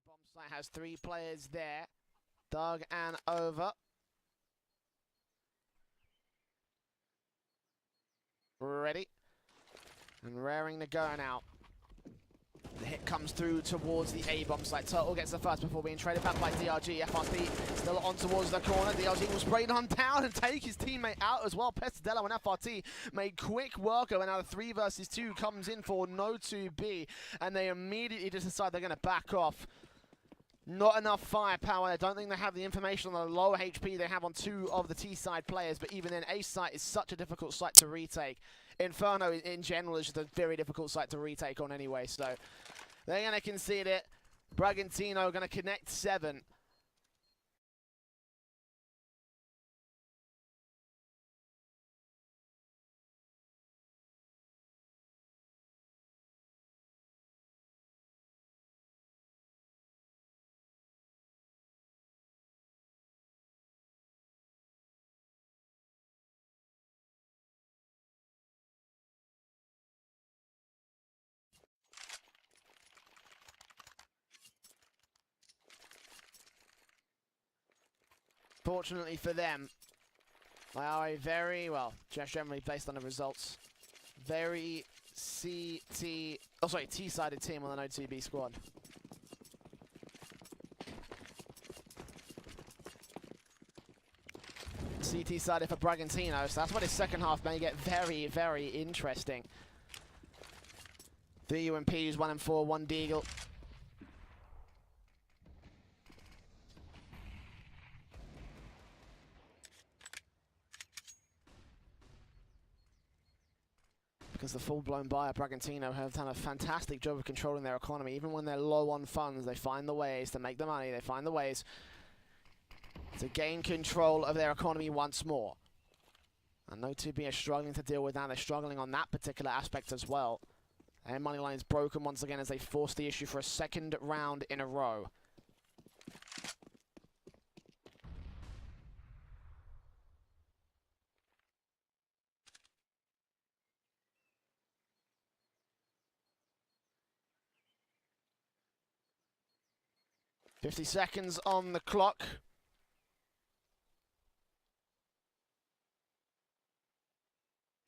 bomb site has 3 players there. Doug and over. Ready. And raring to go now. The hit comes through towards the A-bomb site. Turtle gets the first before being traded back by DRG. FRT still on towards the corner. DRG will spray on down and take his teammate out as well. Pestadello and FRT made quick work of, and now the 3 versus 2 comes in for No2b, and they immediately just decide they're going to back off. Not enough firepower. I don't think they have the information on the low HP they have on 2 of the T-side players, but even then, A site is such a difficult site to retake. Inferno in general is just a very difficult site to retake on anyway, so they're going to concede it. Bragantino going to connect 7. Fortunately for them, they are a very, well, just generally based on the results, very T-sided team on the No2b squad. CT-sided for Bragantino, so that's why this second half may get very, very interesting. 3 UMPs, 1 M4, 1 Deagle. Because the full-blown buyer, Bragantino, have done a fantastic job of controlling their economy. Even when they're low on funds, they find the ways to make the money. They find the ways to gain control of their economy once more. And No2b are struggling to deal with that. They're struggling on that particular aspect as well. Their money line is broken once again as they force the issue for a second round in a row. "50 seconds on the clock.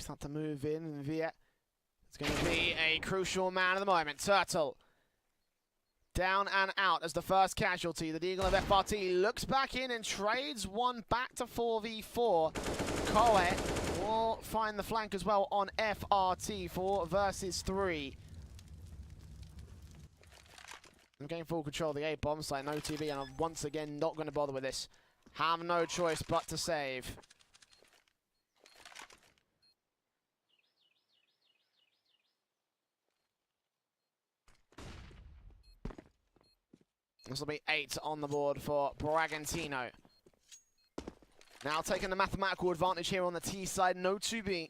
Start to move in, and Via, it's going to be a crucial man at the moment. Turtle down and out as the first casualty. The Deagle of FRT looks back in and trades one back to 4v4. Koe will find the flank as well on FRT, 4 versus 3. I'm getting full control of the A bomb site. No2b, and I'm once again not going to bother with this. Have no choice but to save. This will be 8 on the board for Bragantino. Now taking the mathematical advantage here on the T side, No2b.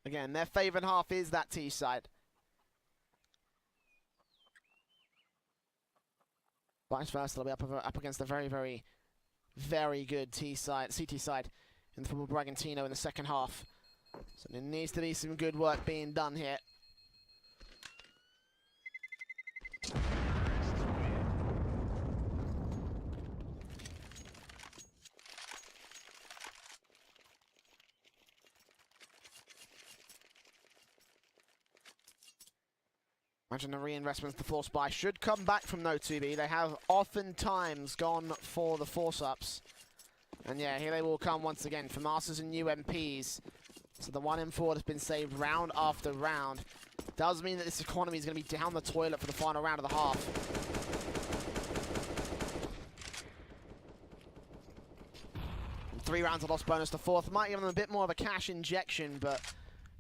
Again, their favoured half is that T side. Vice versa, they'll be up against a very, very, very good CT side in the football Bragantino in the second half. So there needs to be some good work being done here. Imagine the reinvestments the force buy should come back from No2b. They have oftentimes gone for the force-ups. And yeah, here they will come once again for Masters and UMPs. So the 1 M4 has been saved round after round. Does mean that this economy is going to be down the toilet for the final round of the half. And 3 rounds of lost bonus to 4th. Might give them a bit more of a cash injection, but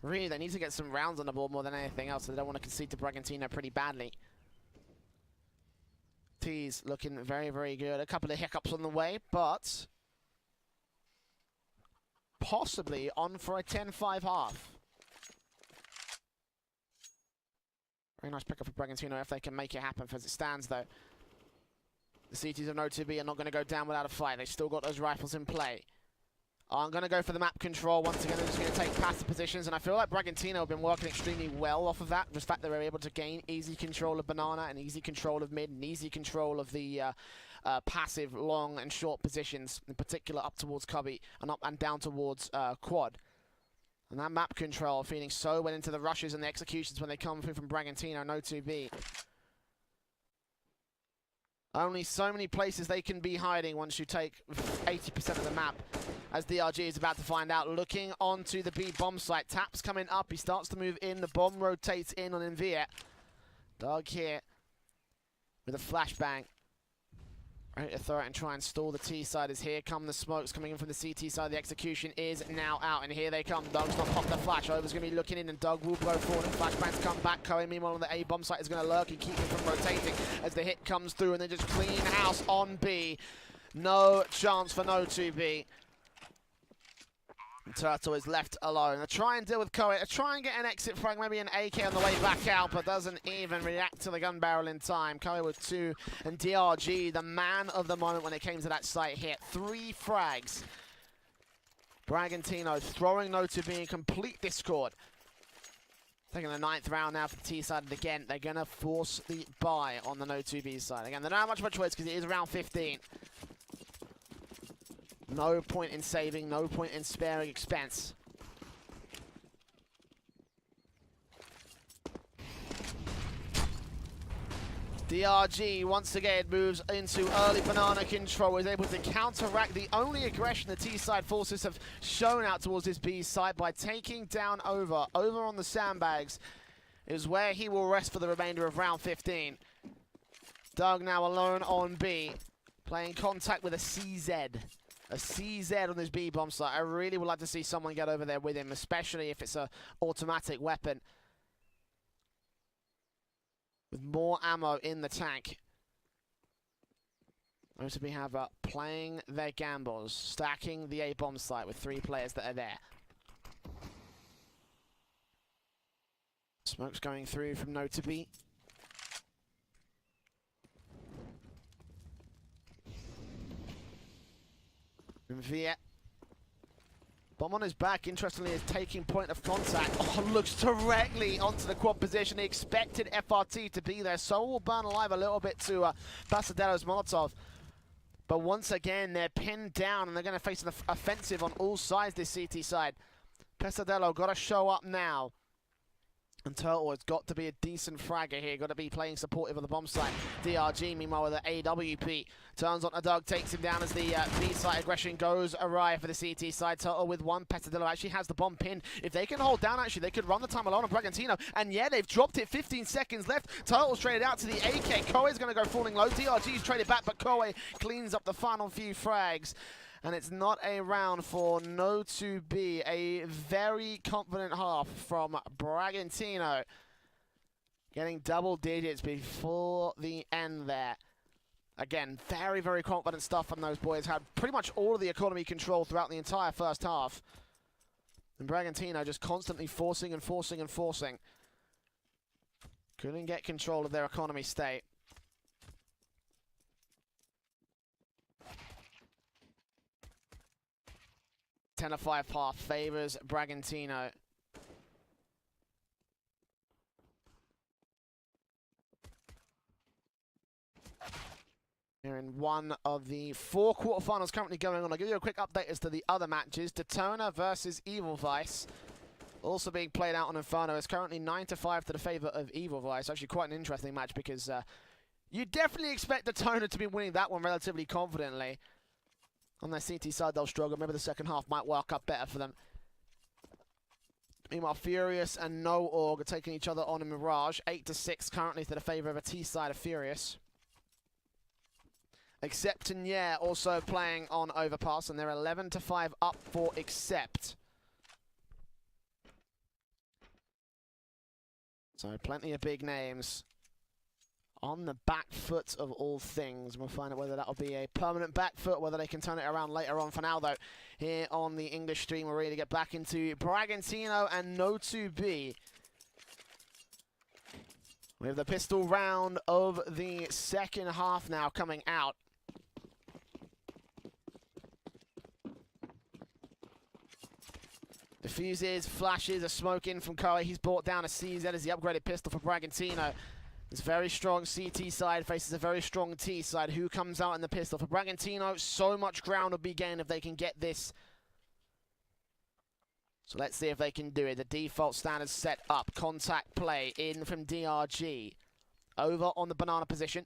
really, they need to get some rounds on the board more than anything else, so they don't want to concede to Bragantino pretty badly. T's looking very, very good. A couple of hiccups on the way, but possibly on for a 10-5 half. Very nice pickup for Bragantino if they can make it happen. As it stands, though, the CTs of No2b are not going to go down without a fight. They've still got those rifles in play. I'm going to go for the map control. Once again, they're just going to take passive positions, and I feel like Bragantino have been working extremely well off of that. The fact that they were able to gain easy control of Banana, and easy control of mid, and easy control of the passive long and short positions, in particular up towards Cubby, and up and down towards Quad. And that map control feeding so well into the rushes and the executions when they come through from Bragantino, No2b. Only so many places they can be hiding once you take 80% of the map, as DRG is about to find out. Looking onto the B bomb site. Tap's coming up. He starts to move in. The bomb rotates in on Enviet. Doug here with a flashbang. Ready to throw it and try and stall the T side, as here come the smokes coming in from the CT side. The execution is now out, and here they come. Doug's not popped the flash. Over's going to be looking in, and Doug will blow forward, and flashbangs come back. Cohen, meanwhile, on the A bomb site is going to lurk and keep him from rotating as the hit comes through, and then just clean house on B. No chance for No2b. Turtle is left alone. They try and deal with Cohen. They try and get an exit frag, maybe an AK on the way back out, but doesn't even react to the gun barrel in time. Cohen with 2, and DRG, the man of the moment when it came to that site hit. 3 frags. Bragantino throwing No2b in complete discord. Taking the 9th round now for the T side, and again, they're going to force the buy on the No2b side. Again, they don't have much of a choice because it is round 15. No point in saving, no point in sparing expense. DRG once again moves into early banana control, is able to counteract the only aggression the T-side forces have shown out towards this B side by taking down Over. Over on the sandbags is where he will rest for the remainder of round 15. Doug now alone on B, playing contact with a CZ. A CZ on this B bomb site. I really would like to see someone get over there with him, especially if it's an automatic weapon with more ammo in the tank. No2b have playing their gambles, stacking the A bomb site with 3 players that are there. Smoke's going through from No2b. Viet. Bomb on his back, interestingly, is taking point of contact. Oh, looks directly onto the quad position. He expected FRT to be there. So will burn alive a little bit to Pasadero's Molotov. But once again, they're pinned down, and they're going to face an offensive on all sides this CT side. Pesadelo got to show up now. And Turtle has got to be a decent fragger here. Got to be playing supportive of the bomb site. DRG, meanwhile, with the AWP. Turns on to Doug, takes him down as the B site aggression goes awry for the CT side. Turtle with 1. Pesadillo actually has the bomb pinned. If they can hold down, actually, they could run the time alone on Bragantino. And yeah, they've dropped it. 15 seconds left. Turtle's traded out to the AK. Koe's going to go falling low. DRG's traded back, but Koe cleans up the final few frags. And it's not a round for No2b. A very confident half from Bragantino. Getting double digits before the end there. Again, very, very confident stuff from those boys. Had pretty much all of the economy control throughout the entire first half. And Bragantino just constantly forcing and forcing and forcing. Couldn't get control of their economy state. 10-5 path favors Bragantino. Here in one of the 4 quarterfinals currently going on. I'll give you a quick update as to the other matches. Daytona versus Evil Vice. Also being played out on Inferno. It's currently 9-5 to the favor of Evil Vice. Actually quite an interesting match because you definitely expect Daytona to be winning that one relatively confidently. On their CT side, they'll struggle. Maybe the second half might work up better for them. Meanwhile, Furious and No Org are taking each other on in Mirage. 8-6 currently to the favor of a T side of Furious. Accept and Yeah also playing on Overpass, and they're 11-5 up for Accept. So plenty of big names on the back foot of all things. We'll find out whether that'll be a permanent back foot, whether they can turn it around later on. For now, though, here on the English stream, we're ready to get back into Bragantino and No2b. We have the pistol round of the second half now coming out. Fuses, flashes, a smoke in from Koei. He's brought down a CZ as the upgraded pistol for Bragantino. This very strong CT side faces a very strong T side. Who comes out in the pistol? For Bragantino, so much ground will be gained if they can get this. So let's see if they can do it. The default standard set up. Contact play in from DRG. Over on the banana position.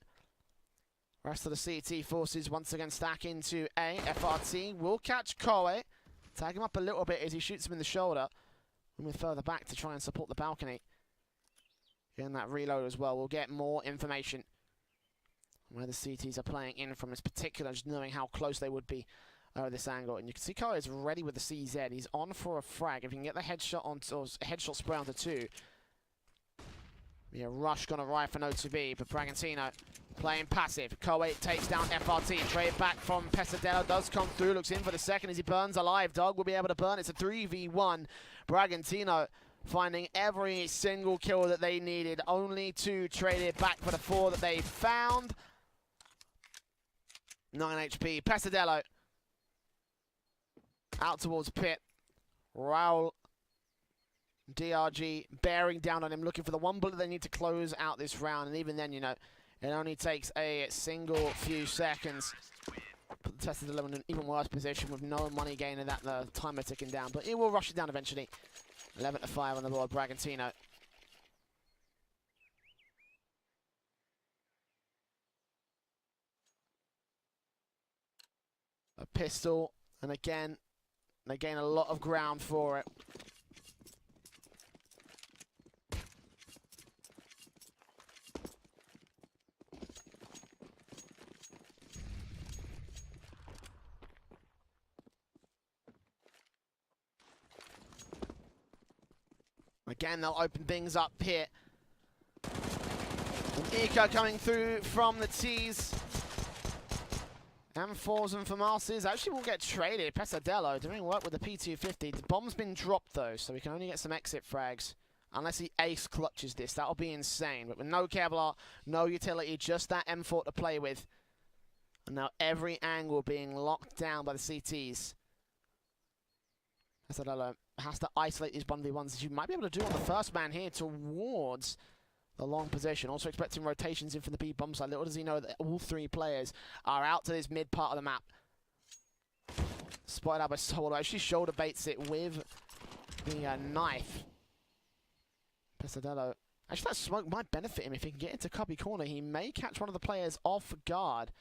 Rest of the CT forces once again stack into A. FRT will catch Koei. Tag him up a little bit as he shoots him in the shoulder. Moving further back to try and support the balcony. Getting that reload as well. We'll get more information where the CTs are playing in from, in particular, just knowing how close they would be this angle. And you can see Koei is ready with the CZ. He's on for a frag. If he can get the headshot on, or headshot spray onto 2. Be a rush gonna arrive for No2b, but Bragantino playing passive. Koei takes down FRT. Trade back from Pesadelo does come through. Looks in for the second as he burns alive. Dog will be able to burn. It's a 3v1. Bragantino finding every single kill that they needed. Only 2 traded back for the 4 that they found. 9 HP. Pesadelo out towards Pit. Raul, DRG bearing down on him, looking for the one bullet they need to close out this round. And even then, you know, it only takes a single few seconds. Put the Pesadelo in an even worse position with no money gain and that the timer ticking down. But it will rush it down eventually. 11-5 on the board, Bragantino. A pistol, and again, they gain a lot of ground for it. Again, they'll open things up here. And Eco coming through from the T's. M4s and FAMASs actually will get traded. Pesadelo doing work with the P250. The bomb's been dropped though, so we can only get some exit frags. Unless he ace clutches this, that'll be insane. But with no Kevlar, no utility, just that M4 to play with. And now every angle being locked down by the CTs. Pesadelo has to isolate these 1v1s as you might be able to do on the first man here towards the long position. Also expecting rotations in from the B bomb side. Little does he know that all 3 players are out to this mid part of the map. Spotted out by Solo. Actually shoulder baits it with the knife. Pesadelo. Actually, that smoke might benefit him if he can get into cubby corner. He may catch one of the players off guard.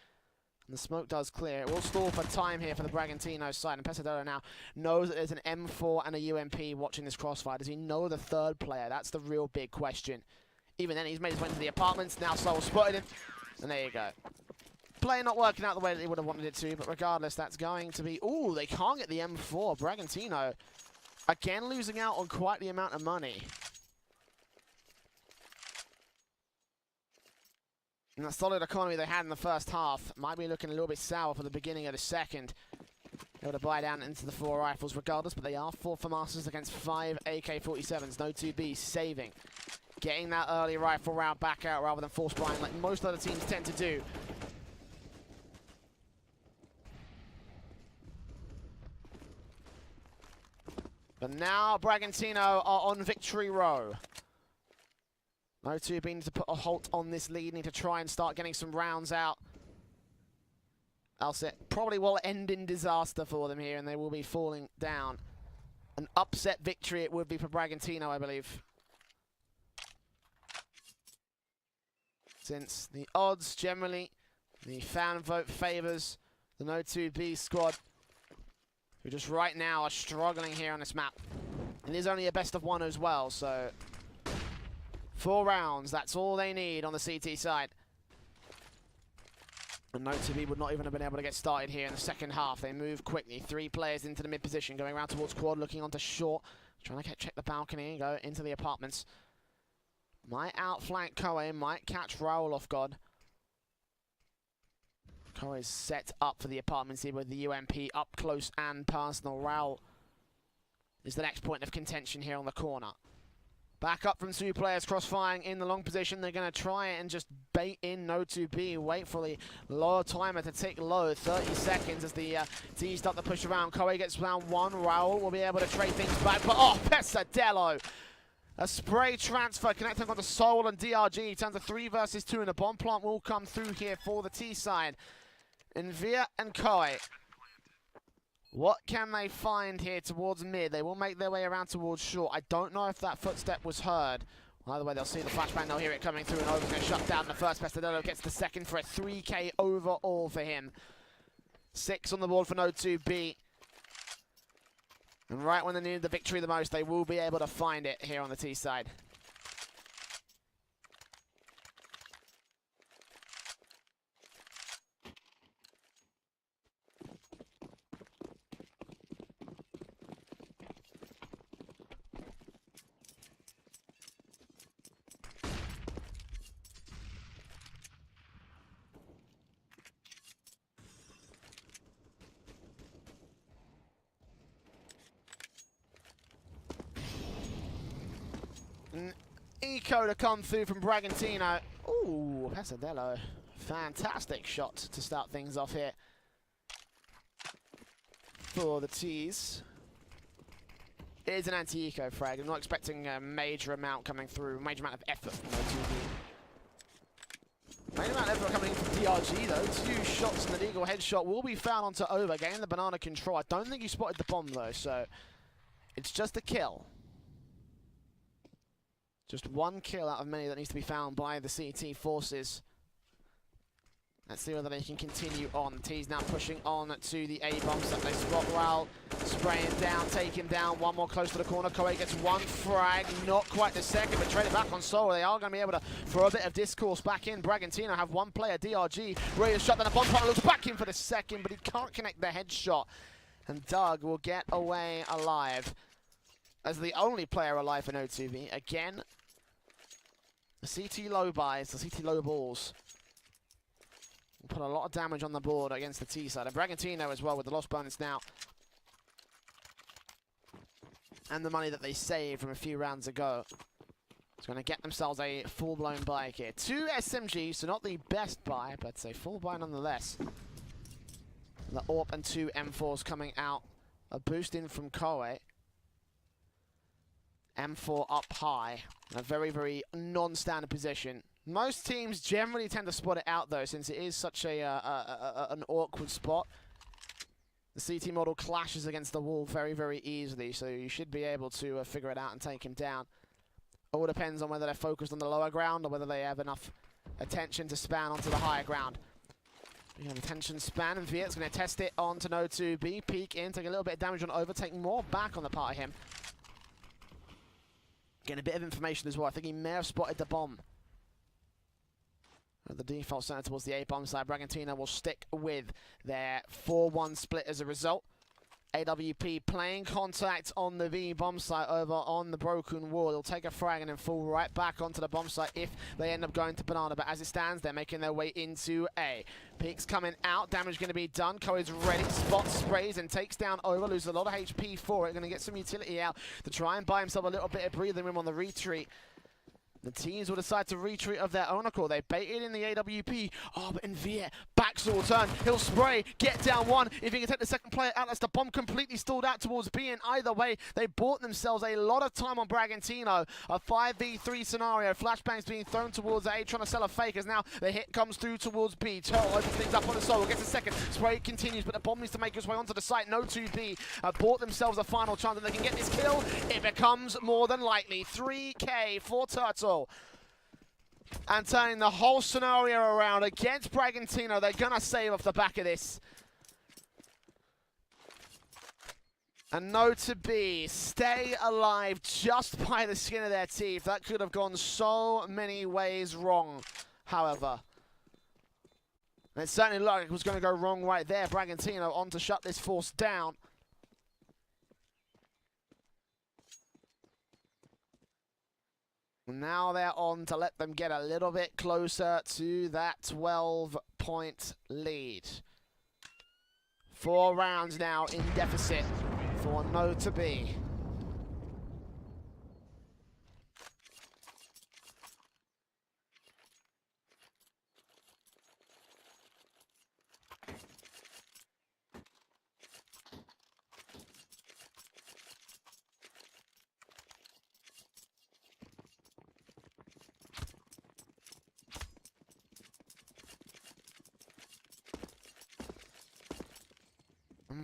And the smoke does clear. It will stall for time here for the Bragantino side. And Pesadelo now knows that there's an M4 and a UMP watching this crossfire. Does he know the 3rd player? That's the real big question. Even then, he's made his way into the apartments. Now Soul spotted him. And there you go. Play not working out the way that he would have wanted it to. But regardless, that's going to be... Ooh, they can't get the M4. Bragantino, again, losing out on quite the amount of money. And that solid economy they had in the first half might be looking a little bit sour for the beginning of the second. Able to buy down into the 4 rifles regardless, but they are 4 FAMASs against 5 AK-47s. No2b saving. Getting that early rifle round back out rather than force buying like most other teams tend to do. But now Bragantino are on victory row. No2b need to put a halt on this lead, need to try and start getting some rounds out. Else it probably will end in disaster for them here, and they will be falling down. An upset victory it would be for Bragantino, I believe. Since the odds generally, the fan vote favours the No2b squad, who just right now are struggling here on this map. And there's only a best of 1 as well, so 4 rounds, that's all they need on the CT side. And No2b would not even have been able to get started here in the second half. They move quickly. 3 players into the mid position, going around towards quad, looking onto short, trying to check the balcony and go into the apartments. Might outflank Koei, might catch Raul off guard. Koei's set up for the apartments here with the UMP up close and personal. Raul is the next point of contention here on the corner. Back up from 2 players, cross-firing in the long position. They're going to try and just bait in No2b, wait for the lower timer to tick low. 30 seconds as the T's start to push around. Koei gets round 1. Raul will be able to trade things back, but oh, Pesadelo! A spray transfer connecting onto Soul and DRG. Turns to 3 versus 2, and the bomb plant will come through here for the T side. Envia and Koei. What can they find here towards mid? They will make their way around towards short. I don't know if that footstep was heard. Well, either way, they'll see the flashbang. They'll hear it coming through, and Over's going to shut down the first. Pesadelo gets the second for a 3K overall for him. 6 on the board for No2b. And right when they needed the victory the most, they will be able to find it here on the T side. Eco to come through from Bragantino. Ooh, Pesadelo. Fantastic shot to start things off here for the T's. It is an anti-eco frag. I'm not expecting a major amount coming through, major amount of effort from No2b. Major amount of effort coming in from DRG though. 2 shots and the legal headshot will be found onto Over, gaining the banana control. I don't think he spotted the bomb though, so it's just a kill. Just 1 kill out of many that needs to be found by the CT forces. Let's see whether they can continue on. T's now pushing on to the A-bombs that they spot. Raul spraying down, taking down. 1 more close to the corner. Koei gets 1 frag, not quite the second, but trade it back on Soul. They are going to be able to throw a bit of discourse back in. Bragantino have 1 player, DRG, ready to shut down the bomb partner. Looks back in for the second, but he can't connect the headshot. And Doug will get away alive as the only player alive for No2b. Again, the CT low buys, the CT low balls put a lot of damage on the board against the T side. And Bragantino as well with the lost bonus now. And the money that they saved from a few rounds ago. It's going to get themselves a full-blown buy here. 2 SMGs, so not the best buy, but a full buy nonetheless. The AWP and 2 M4s coming out. A boost in from Koei. M4 up high, in a very, very non-standard position. Most teams generally tend to spot it out though, since it is such an awkward spot. The CT model clashes against the wall very, very easily, so you should be able to figure it out and take him down. All depends on whether they're focused on the lower ground or whether they have enough attention to span onto the higher ground. You have attention span, and Viet's going to test it onto No2b, peek in, take a little bit of damage on Over, take more back on the part of him. Getting a bit of information as well. I think he may have spotted the bomb. The default center towards the A-bomb side. Bragantino will stick with their 4-1 split as a result. AWP playing contact on the B bomb site over on the broken wall. He'll take a frag and then fall right back onto the bomb site if they end up going to banana. But as it stands, they're making their way into A. Peaks coming out. Damage going to be done. Koei's ready. Spot sprays and takes down Over. Loses a lot of HP for it. Going to get some utility out to try and buy himself a little bit of breathing room on the retreat. The teams will decide to retreat of their own accord. They baited in the AWP. Oh, but Envia backs will turn. He'll spray, get down 1. If he can take the second player out, that's the bomb completely stalled out towards B. And either way, they bought themselves a lot of time on Bragantino. A 5v3 scenario. Flashbangs being thrown towards A, trying to sell a fake as now the hit comes through towards B. Turtle opens things up on the Soul, gets a second. Spray continues, but the bomb needs to make its way onto the site. No2b bought themselves a final chance that they can get this kill. It becomes more than likely 3K for Turtle. And turning the whole scenario around against Bragantino. They're going to save off the back of this. And No2b stay alive just by the skin of their teeth. That could have gone so many ways wrong, however. And it certainly looked like it was going to go wrong right there. Bragantino on to shut this force down. Now they're on to let them get a little bit closer to that 12-point lead. 4 rounds now in deficit for No2b.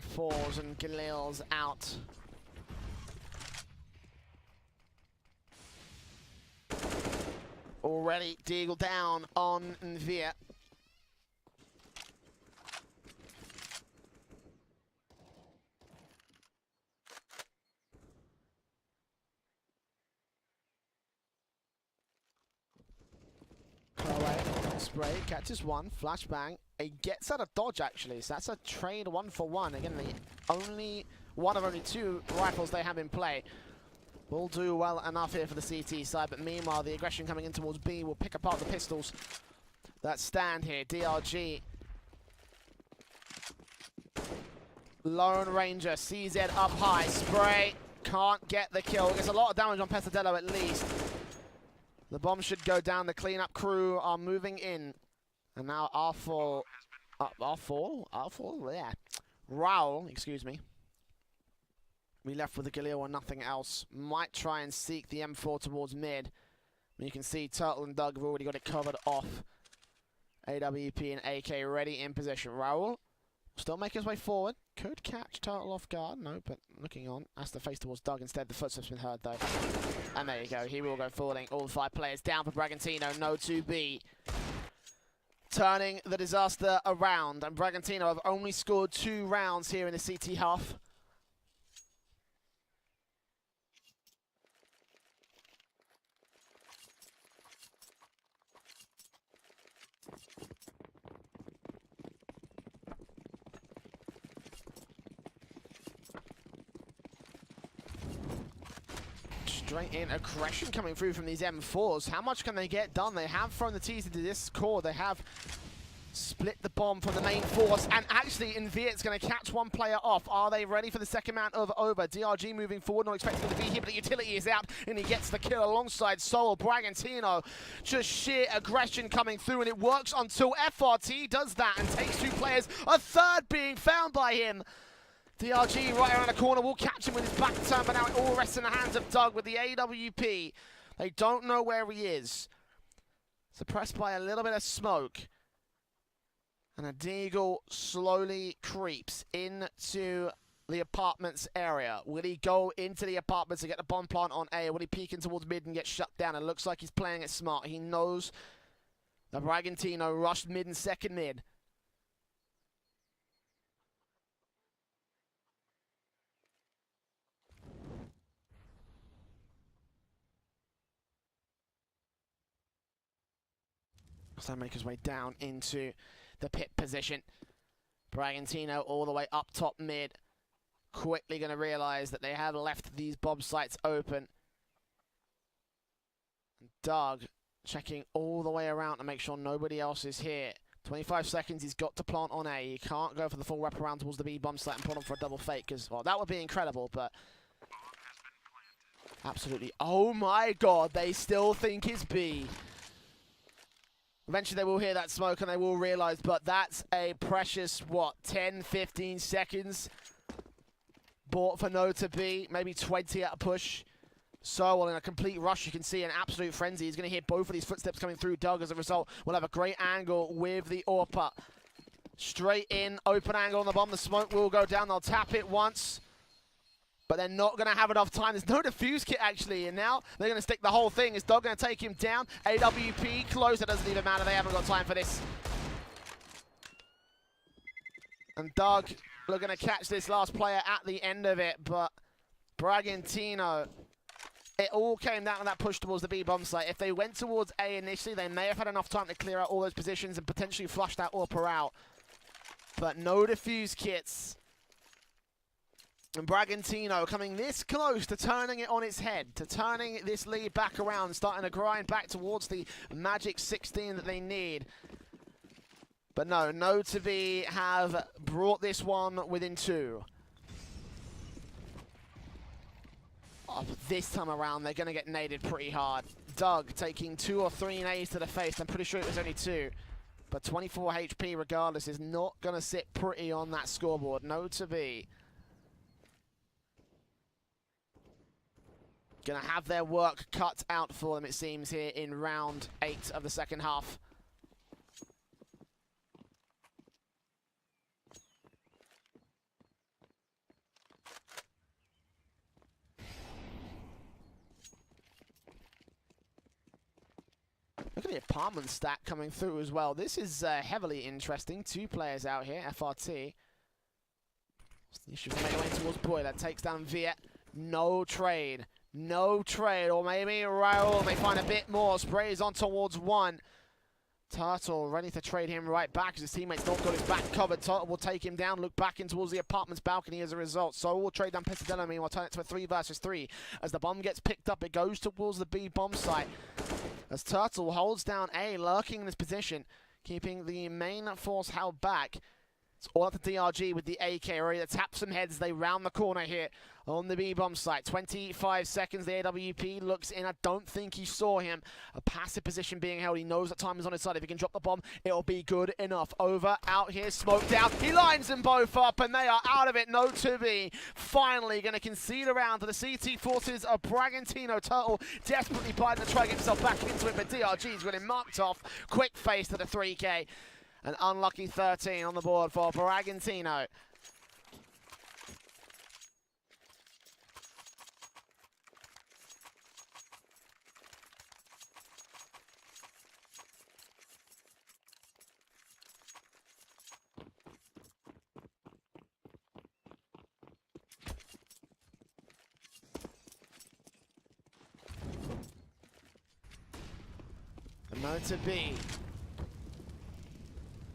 M4s and Galil's out. Already Deagle down on Nvidia. Spray, catches one, flashbang. He gets out of dodge actually, so that's a trade 1-for-1. Again, the only one of only two rifles they have in play. Will do well enough here for the CT side, but meanwhile the aggression coming in towards B will pick apart the pistols that stand here. DRG. Lone Ranger, CZ up high, spray, can't get the kill. Gets a lot of damage on Pesadello at least. The bomb should go down. The cleanup crew are moving in. And now R4, yeah. Raul, excuse me. We left with the Galil or nothing else. Might try and seek the M4 towards mid. You can see Turtle and Doug have already got it covered off. AWP and AK ready in position. Raul still making his way forward. Could catch Turtle off guard. No, but looking on. Has to face towards Doug instead. The footsteps been heard though. And there you go. He will go forwarding. All 5 players down for Bragantino. No2b. Turning the disaster around. And Bragantino have only scored 2 rounds here in the CT half. Straight in aggression coming through from these M4s. How much can they get done? They have thrown the T's into this core. They have split the bomb from the main force. And actually, Nvia's going to catch one player off. Are they ready for the second round over? DRG moving forward, not expecting him to be here, but the utility is out, and he gets the kill alongside Soul. Bragantino, just sheer aggression coming through, and it works until FRT does that and takes 2 players. A third being found by him. DRG right around the corner will catch him with his back turn, but now it all rests in the hands of Doug with the AWP. They don't know where he is. Suppressed by a little bit of smoke. And a Deagle slowly creeps into the apartments area. Will he go into the apartments to get the bomb plant on A, or will he peek in towards mid and get shut down? It looks like he's playing it smart. He knows that Bragantino rushed mid and second mid. So make his way down into the pit position. Bragantino all the way up top mid. Quickly going to realize that they have left these bomb sites open. Doug checking all the way around to make sure nobody else is here. 25 seconds, he's got to plant on A. He can't go for the full wraparound towards the B bomb site and put on for a double fake, because, well, that would be incredible, but absolutely. Oh my god, they still think it's B. Eventually they will hear that smoke and they will realize, but that's a precious, what, 10, 15 seconds bought for No2b, maybe 20 at a push. So, well, in a complete rush, you can see an absolute frenzy. He's going to hear both of these footsteps coming through. Doug, as a result, will have a great angle with the AWP. Straight in, open angle on the bomb. The smoke will go down. They'll tap it once. But they're not going to have enough time. There's no defuse kit, actually. And now they're going to stick the whole thing. Is Doug going to take him down? AWP close. It doesn't even matter. They haven't got time for this. And Doug looking to catch this last player at the end of it. But Bragantino, it all came down to that push towards the B bomb site. If they went towards A initially, they may have had enough time to clear out all those positions and potentially flush that AWP out. But no defuse kits. And Bragantino coming this close to turning it on its head, to turning this lead back around, starting to grind back towards the magic 16 that they need. But no, No2b have brought this one within 2. Oh, but this time around, they're going to get naded pretty hard. Doug taking 2 or 3 nades to the face. I'm pretty sure it was only 2. But 24 HP regardless is not going to sit pretty on that scoreboard. No2b going to have their work cut out for them, it seems, here in round 8 of the second half. Look at the apartment stack coming through as well. This is heavily interesting. 2 players out here, FRT. The issue from making way towards Boiler. Takes down Viet. No trade. No trade. Or maybe Raul may find a bit more. Sprays on towards 1. Turtle ready to trade him right back as his teammates don't got his back covered. Turtle will take him down, look back in towards the apartment's balcony as a result. So we'll trade down Pesadilla, meanwhile turn it to a 3 versus 3. As the bomb gets picked up, it goes towards the B bomb site. As Turtle holds down A, lurking in this position, keeping the main force held back. It's all up to DRG with the AK ready to tap some heads as they round the corner here on the B-bomb site. 25 seconds, the AWP looks in. I don't think he saw him. A passive position being held. He knows that time is on his side. If he can drop the bomb, it'll be good enough. Over, out here, smoke down. He lines them both up, and they are out of it. No2b finally going to concede a round to the CT forces of Bragantino. Turtle desperately biting to try to get himself back into it, but DRG's got him marked off. Quick face to the 3K. An unlucky 13 on the board for Bragantino. No2b.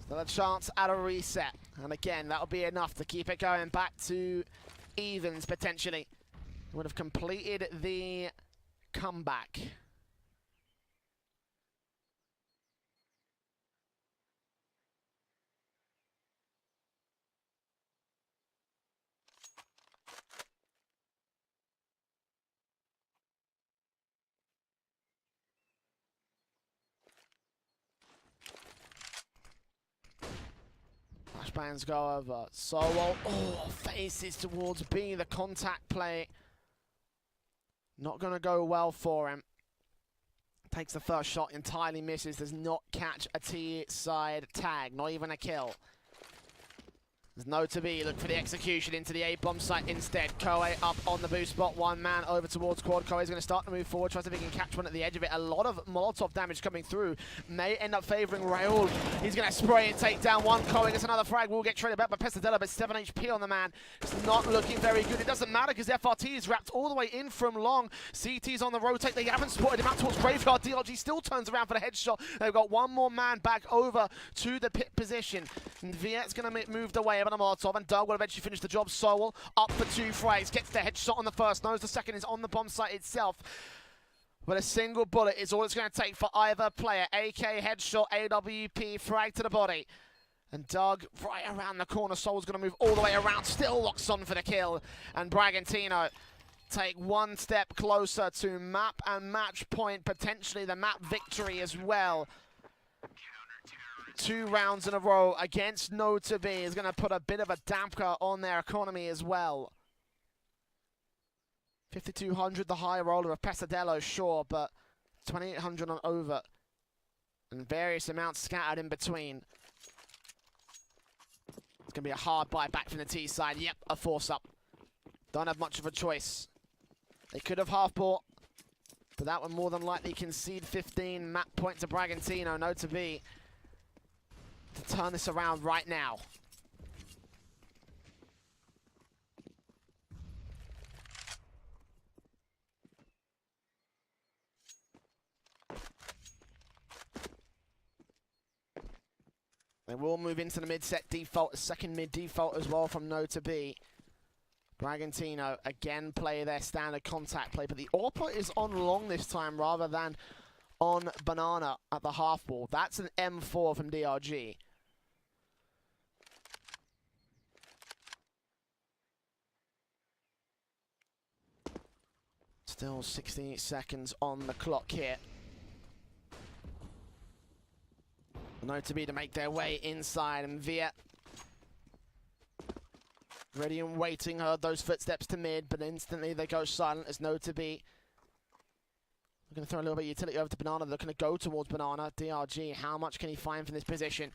Still a chance at a reset. And again, that'll be enough to keep it going back to evens, potentially. Would have completed the comeback. Flashbangs go over. Solo, faces towards B, the contact play. Not going to go well for him. Takes the first shot, entirely misses, does not catch a T-side tag, not even a kill. There's No2b, look for the execution into the A-bomb site instead. Koei up on the boost spot, 1 man over towards quad. Koei's going to start to move forward, tries to see if he can catch one at the edge of it. A lot of Molotov damage coming through. May end up favouring Raul. He's going to spray and take down 1. Koei gets another frag, will get traded back by Pesadilla, but 7 HP on the man. It's not looking very good. It doesn't matter because FRT is wrapped all the way in from long. CT's on the rotate. They haven't spotted him out towards Graveyard. DRG still turns around for the headshot. They've got 1 more man back over to the pit position. And Viet's going to move away about a Molotov, and Doug will eventually finish the job. Sowell up for 2 frags, gets the headshot on the first, knows the second is on the bomb site itself. But a single bullet is all it's going to take for either player. AK headshot, AWP, frag to the body. And Doug right around the corner. Sowell's going to move all the way around, still locks on for the kill. And Bragantino take 1 step closer to map and match point, potentially the map victory as well. 2 rounds in a row against No2b is going to put a bit of a damper on their economy as well. 5,200 the high roller of Pesadelo, sure, but 2,800 on over. And various amounts scattered in between. It's going to be a hard buy back from the T side. Yep, a force up. Don't have much of a choice. They could have half bought, but that would more than likely concede 15 map point to Bragantino. No2b to turn this around right now. They will move into the mid-set default, a second mid default as well from No2b. Bragantino again play their standard contact play, but the AWP is on long this time rather than on banana at the half wall. That's an M4 from DRG. Still 16 seconds on the clock here. No2b to make their way inside, and Viet ready and waiting, heard those footsteps to mid, but instantly they go silent as No2b. We're going to throw a little bit of utility over to Banana. They're going to go towards Banana. DRG, how much can he find from this position?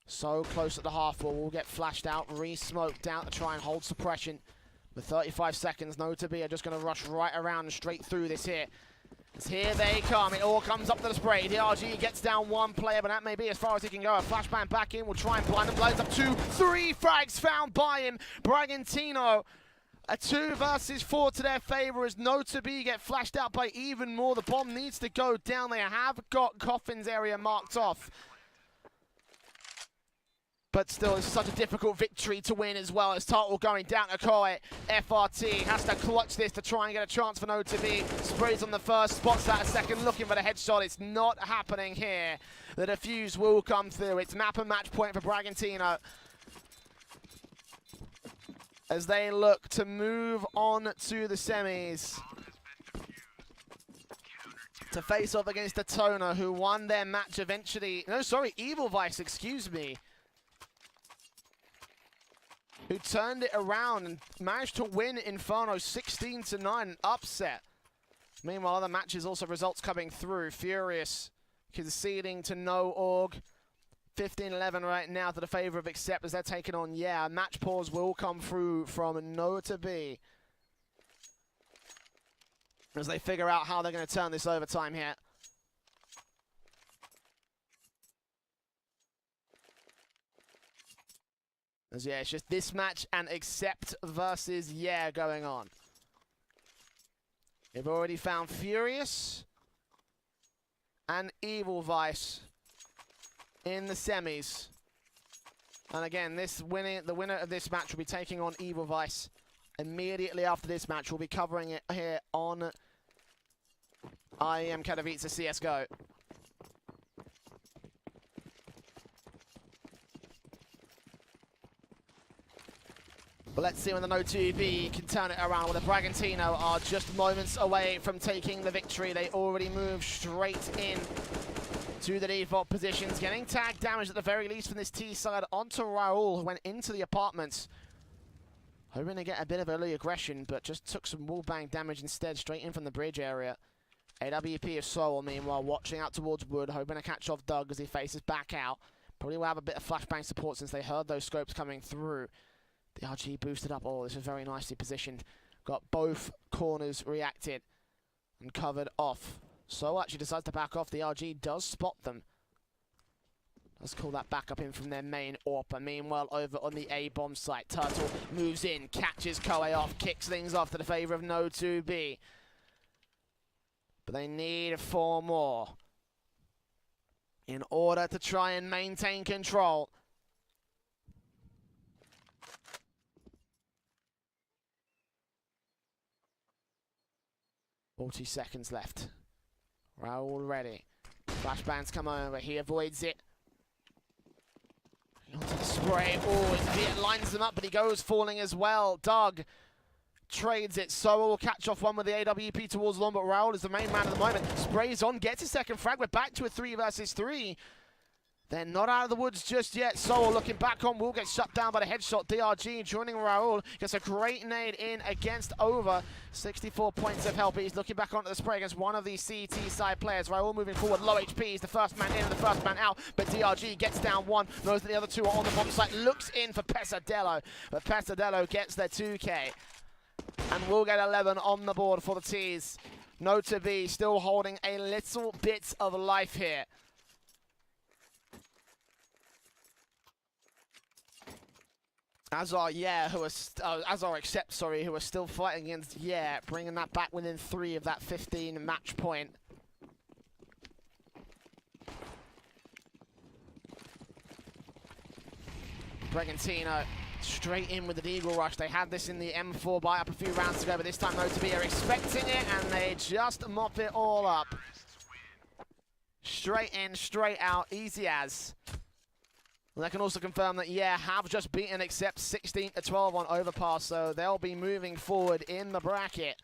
So close at the half wall. Will get flashed out, re-smoked out to try and hold suppression. With 35 seconds, No2b are just going to rush right around and straight through this here. As here they come, it all comes up to the spray. DRG gets down one player, but that may be as far as he can go. A flashbang back in, will try and blind him. Blows up 2, 3 frags found by him. Bragantino, a 2 versus 4 to their favor as No2b get flashed out by even more. The bomb needs to go down. They have got Coffin's area marked off. But still, it's such a difficult victory to win as well. As Turtle going down to Koei. FRT has to clutch this to try and get a chance for No2b. Sprays on the first, spots that a second, looking for the headshot. It's not happening here. The defuse will come through. It's map and match point for Bragantino as they look to move on to the semis to face off against Atona, who won their match eventually. No, sorry, Evil Vice, excuse me. Who turned it around and managed to win Inferno 16-9, upset. Meanwhile, other matches also results coming through. Furious conceding to No2b. 15-11 right now to the favor of Accept as they're taking on, match pause will come through from No2b as they figure out how they're going to turn this overtime here. As it's just this match and Accept versus going on. They've already found Furious and Evil Vice in the semis. And again, the winner of this match will be taking on Evil Vice. Immediately after this match, we'll be covering it here on IEM Katowice CSGO. But let's see when the No2b can turn it around. Well, the Bragantino are just moments away from taking the victory. They already moved straight in to the default positions, getting tag damage at the very least from this T side onto Raul, who went into the apartments. Hoping to get a bit of early aggression, but just took some wall bang damage instead, straight in from the bridge area. AWP of Soul, meanwhile, watching out towards Wood, hoping to catch off Doug as he faces back out. Probably will have a bit of flashbang support since they heard those scopes coming through. The RG boosted up. Oh, this was very nicely positioned. Got both corners reacted and covered off. So actually decides to back off. The RG does spot them. Let's call that back up in from their main AWP. Meanwhile, over on the A-bomb site, Turtle moves in, catches Koei off, kicks things off to the favor of No2b. But they need 4 more in order to try and maintain control. 40 seconds left. Raul ready. Flashbangs come over. He avoids it. Onto the spray. Oh, it lines them up, but he goes falling as well. Doug trades it. So will catch off one with the AWP towards Long, but Raul is the main man at the moment. Sprays on, gets his second frag. We're back to a 3 versus 3. They're not out of the woods just yet. Soul looking back on will get shut down by the headshot. DRG joining Raul. Gets a great nade in against Over. 64 points of help. He's looking back onto the spray against one of the CT side players. Raul moving forward. Low HP. He's the first man in and the first man out. But DRG gets down one. Knows that the other 2 are on the bomb site. Looks in for Pesadillo. But Pesadillo gets their 2K. And will get 11 on the board for the T's. No2b still holding a little bit of life here. Azar, who are Azar Accept, sorry, who are still fighting against bringing that back within 3 of that 15 match point. Bragantino straight in with the Eagle Rush. They had this in the M4 buy up a few rounds ago, but this time No2b are expecting it and they just mop it all up. Straight in, straight out, easy as. And I can also confirm that, have just beaten Accept 16-12 on Overpass, so they'll be moving forward in the bracket.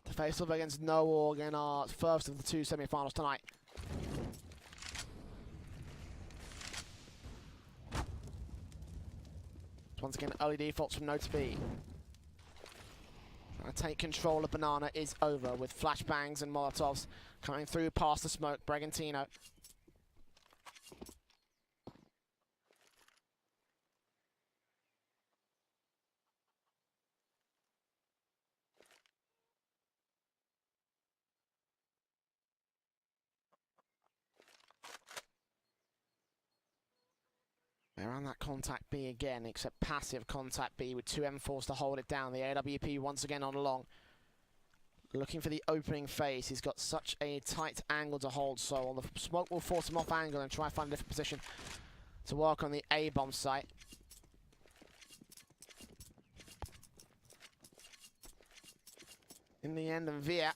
To face off against No2b in our first of the 2 semi-finals tonight. Once again, early defaults from No2b. Trying to take control of Banana is over with flashbangs and Molotovs coming through past the smoke. Bragantino They're on that contact B again, except passive contact B with two M4s to hold it down. The AWP once again on long. Looking for the opening phase. He's got such a tight angle to hold, so on the smoke will force him off angle and try to find a different position to work on the A-bomb site. In the end, Via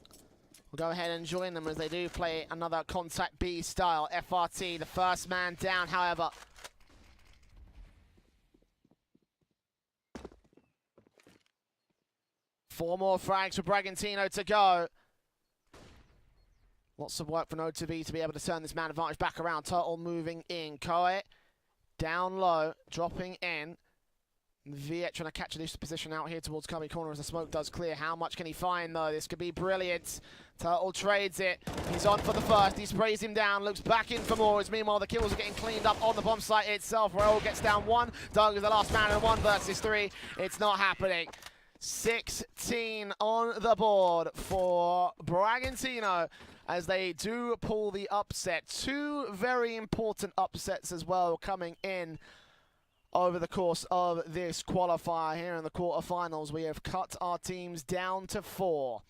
will go ahead and join them as they do play another contact B style. FRT, the first man down, however. Four more frags for Bragantino to go. Lots of work for No2b to be able to turn this man advantage back around. Turtle moving in. Koe down low, dropping in. Viet trying to catch a loose position out here towards Cubby corner as the smoke does clear. How much can he find though? This could be brilliant. Turtle trades it. He's on for the first. He sprays him down, looks back in for more. As meanwhile the kills are getting cleaned up on the bomb site itself. Raul gets down one. Doug is the last man in 1 versus 3. It's not happening. 16 on the board for Bragantino as they do pull the upset. Two very important upsets as well coming in over the course of this qualifier here in the quarterfinals. We have cut our teams down to 4.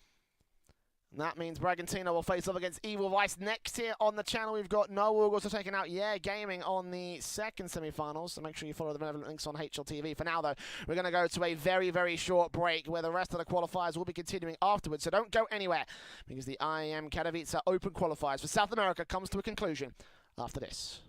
And that means Bragantino will face off against Evil Vice. Next here on the channel, we've got No August taking out Yeah Gaming on the second semi-finals. So make sure you follow the relevant links on HLTV. For now, though, we're going to go to a very, very short break where the rest of the qualifiers will be continuing afterwards. So don't go anywhere because the IEM Katowice Open qualifiers for South America comes to a conclusion after this.